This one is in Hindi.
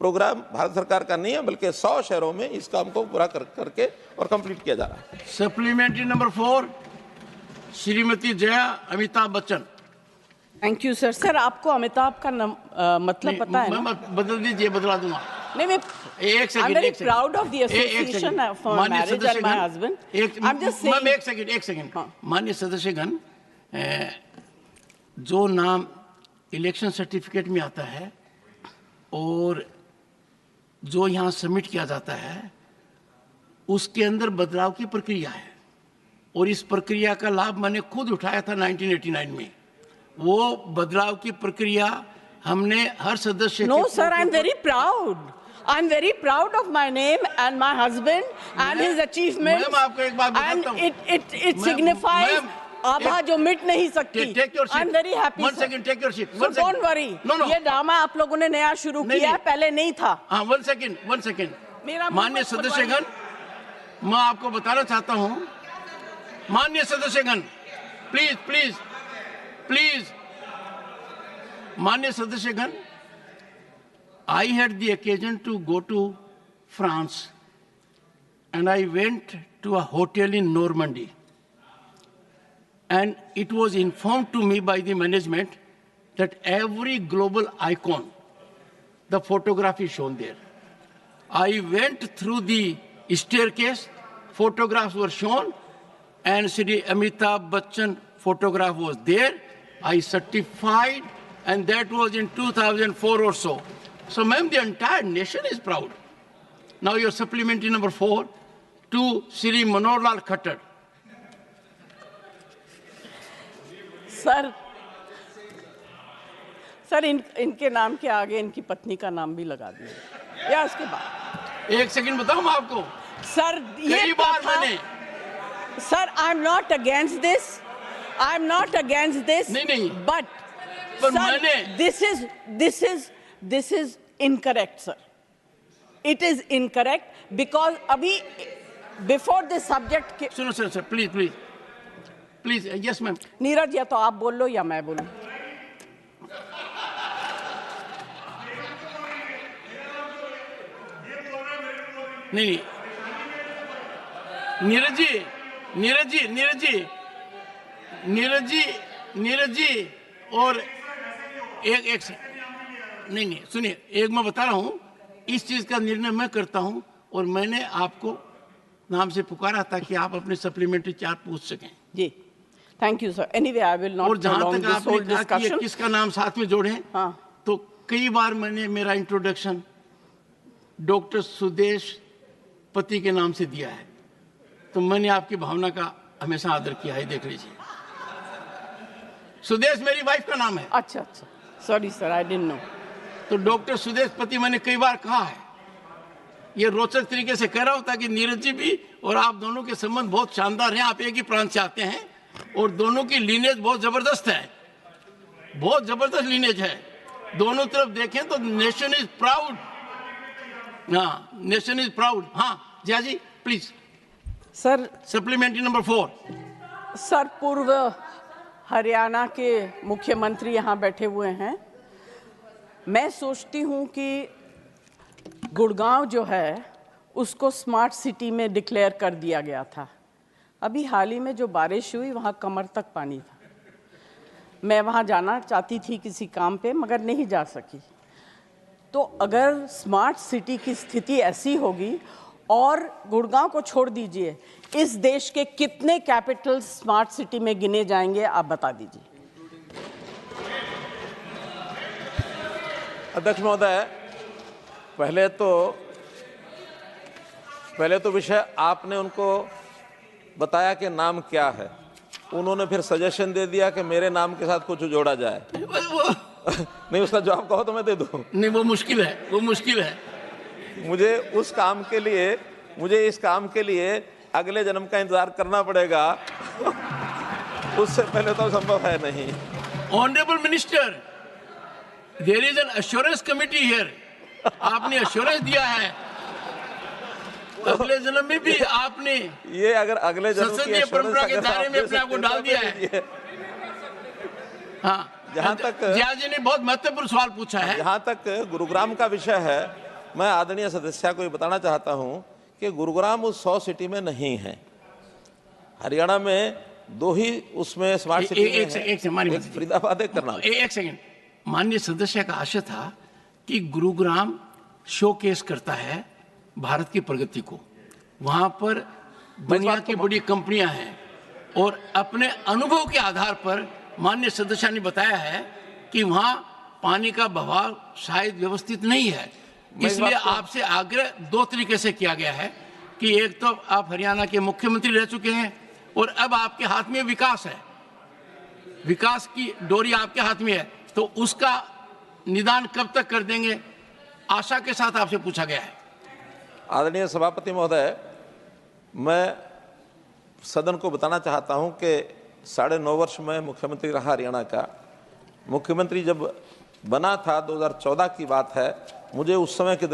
प्रोग्राम भारत सरकार का नहीं है, बल्कि 100 शहरों में इस काम को पूरा करके और कंप्लीट किया जा रहा है। Supplementary number 4, Shrimati Jaya Amitabh Bachchan. Thank you sir. Sir आपको अमिताभ का मतलब पता है ना? मैं बदल दीजिए, बदला दूंगा। नहीं, मैं एक second, I'm very proud of the association for marriage and my husband. I'm just saying. एक सेकंड। माननीय सदस्यगण, जो नाम इलेक्शन सर्टिफिकेट में आता है और जो यहाँ सबमिट किया जाता है, उसके अंदर बदलाव की प्रक्रिया है और इस प्रक्रिया का लाभ मैंने खुद उठाया था 1989 में। वो बदलाव की प्रक्रिया हमने हर सदस्य No sir, I'm very proud. I'm very proud of my name and my husband and his achievements. Ma'am, आपको एक बात बताता हूँ। And it signifies आभा जो मिट नहीं सकती। Take your seat. I'm very happy. One second, take your seat. So don't worry. No. ये ड्रामा आप लोगों ने नया शुरू किया है, पहले नहीं था। हाँ, one second. मेरा माननीय सदस्यगण, मैं आपको बताना चाहता हूँ, माननीय सदस्यगण, प्लीज, माननीय सदस्यगण, I had the occasion to go to France and I went to a hotel in Normandy. And it was informed to me by the management that every global icon, the photograph is shown there. I went through the staircase, photographs were shown, and Shri Amitabh Bachchan photograph was there. I certified, and that was in 2004 or so. So, ma'am, the entire nation is proud. Now, your supplementary number 4 to Shri Manohar Lal Khattar. Sir इनके नाम के आगे इनकी पत्नी का नाम भी लगा दिया या उसके बाद? एक सेकंड बताऊं मैं आपको। सर कई बार मैंने, sir I am not against this नहीं बट मैंने this is incorrect sir. It is incorrect because अभी बिफोर दिस सब्जेक्ट सुनो sir, please, yes ma'am. Neeraj, या तो आप बोल लो या मैं बोलूं। नहीं, नीरज जी और एक नहीं, सुनिए, एक मैं बता रहा हूं, इस चीज का निर्णय मैं करता हूं और मैंने आपको नाम से पुकारा था कि आप अपने सप्लीमेंट्री 4 पूछ सकें। जी, thank you sir. Anyway I will not. और जहां तक आपने कहा कि किसका नाम साथ में जोड़े, हाँ, तो कई बार मैंने मेरा इंट्रोडक्शन डॉक्टर सुदेश पति के नाम से दिया है, तो मैंने आपकी भावना का हमेशा आदर किया है। देख लीजिए, सुदेश मेरी वाइफ का नाम है। अच्छा, sorry sir, I didn't know. तो डॉक्टर सुदेश पति मैंने कई बार कहा है। ये रोचक तरीके से कह रहा हूं ताकि नीरज जी भी और आप दोनों के संबंध बहुत शानदार हैं। आप एक ही प्रांत से आते हैं और दोनों की लीनेज बहुत जबरदस्त है, बहुत जबरदस्त लीनेज है। दोनों तरफ देखें तो नेशन इज प्राउड। हाँ, नेशन इज प्राउड। हाँ Jaya ji, please. Sir, supplementary number 4। Sir, पूर्व हरियाणा के मुख्यमंत्री यहाँ बैठे हुए हैं। मैं सोचती हूँ कि गुड़गांव जो है उसको स्मार्ट सिटी में डिक्लेयर कर दिया गया था। अभी हाल ही में जो बारिश हुई वहाँ कमर तक पानी था। मैं वहाँ जाना चाहती थी किसी काम पे, मगर नहीं जा सकी। तो अगर स्मार्ट सिटी की स्थिति ऐसी होगी, और गुड़गांव को छोड़ दीजिए, इस देश के कितने कैपिटल स्मार्ट सिटी में गिने जाएंगे, आप बता दीजिए। अध्यक्ष महोदय, पहले तो विषय आपने उनको बताया कि नाम क्या है, उन्होंने फिर सजेशन दे दिया कि मेरे नाम के साथ कुछ जोड़ा जाए। नहीं, उसका जवाब कहो तो मैं दे दूं। नहीं, वो मुश्किल है। मुझे इस काम के लिए अगले जन्म का इंतजार करना पड़ेगा। उससे पहले तो संभव है नहीं। Honourable minister, there is an assurance committee here. आपने एश्योरेंस दिया है, अगले जन्म में भी आपने ये अगर अगले जन्म संसदीय परंपरा के दायरे में अपने आप को डाल दिया है। हाँ, जहाँ तक जया जी ने बहुत महत्वपूर्ण सवाल पूछा है। जहाँ तक गुरुग्राम का विषय है, मैं आदरणीय सदस्य को ये बताना चाहता हूं कि गुरुग्राम उस 100 सिटी में नहीं है। हरियाणा में 2 ही उसमें स्मार्ट सिटी में है। एक फरीदाबाद, एक करनाल। एक सेकंड, माननीय सदस्य का आशय था कि गुरुग्राम शोकेस करता है भारत की प्रगति को। वहां पर दुनिया की बड़ी कंपनियां हैं और अपने अनुभव के आधार पर माननीय सदस्य ने बताया है कि वहां पानी का बहाव शायद व्यवस्थित नहीं है। इसलिए आपसे आग्रह 2 तरीके से किया गया है कि एक तो आप हरियाणा के मुख्यमंत्री रह चुके हैं और अब आपके हाथ में विकास है, विकास की डोरी आपके हाथ में है, तो उसका निदान कब तक कर देंगे, आशा के साथ आपसे पूछा गया है। आदरणीय सभापति महोदय, मैं सदन को बताना चाहता हूं कि 9.5 वर्ष में मुख्यमंत्री रहा हरियाणा का। मुख्यमंत्री जब बना था 2014 की बात है, मुझे उस समय के